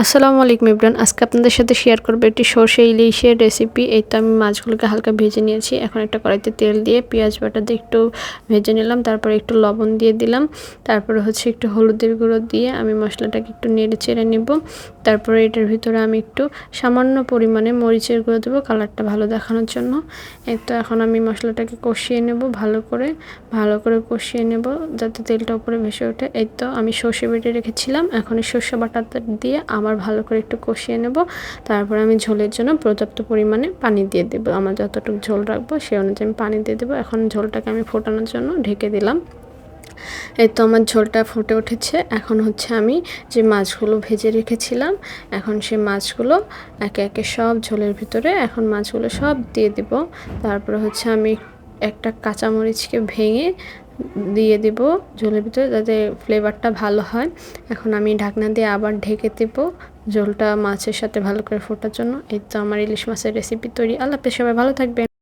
আসসালামু আলাইকুম এভরিওয়ান। আজকে আপনাদের সাথে শেয়ার করব একটি সরষে ইলিশের রেসিপি। এই তো আমি মাছগুলোকে হালকা ভেজে নিয়েছি। এখন একটা কড়াইতে তেল দিয়ে পেঁয়াজ বাটা দিয়ে একটু ভেজে নিলাম। তারপরে একটু লবণ দিয়ে দিলাম। তারপরে হচ্ছে একটু হলুদের গুঁড়ো দিয়ে আমি মশলাটাকে একটু নেড়ে চেড়ে নেব। তারপরে এটার ভিতরে আমি একটু সামান্য পরিমাণে মরিচের গুঁড়ো দেবো কালারটা ভালো দেখানোর জন্য। এই তো এখন আমি মশলাটাকে কষিয়ে নেব ভালো করে কষিয়ে নেব যাতে তেলটা উপরে ভেসে ওঠে। এই তো আমি সর্ষে বেটে রেখেছিলাম। এখন এই সর্ষে বাটাটা দিয়ে আবার ভালো করে একটু কষিয়ে নেব। তারপর আমি ঝোলের জন্য পর্যাপ্ত পরিমাণে পানি দিয়ে দেব। আমার যতটুকু ঝোল রাখবো সেই অনুযায়ী আমি পানি দিয়ে দেবো। এখন ঝোলটাকে আমি ফোটানোর জন্য ঢেকে দিলাম। এই তো আমার ঝোলটা ফুটে উঠেছে। এখন হচ্ছে আমি যে মাছগুলো ভেজে রেখেছিলাম, এখন সে মাছগুলো একে একে সব ঝোলের ভিতরে এখন মাছগুলো সব দিয়ে দিব। তারপরে হচ্ছে আমি একটা কাঁচামরিচকে ভেঙে দিয়ে দিব ঝোলের ভিতরে যাতে ফ্লেভারটা ভালো হয়। এখন আমি ঢাকনা দিয়ে আবার ঢেকে দেব ঝোলটা মাছের সাথে ভালো করে ফোটার জন্য। এই তো আমার ইলিশ মাছের রেসিপি তৈরি। আল্লাহ হাফেজ, সবাই ভালো থাকবেন।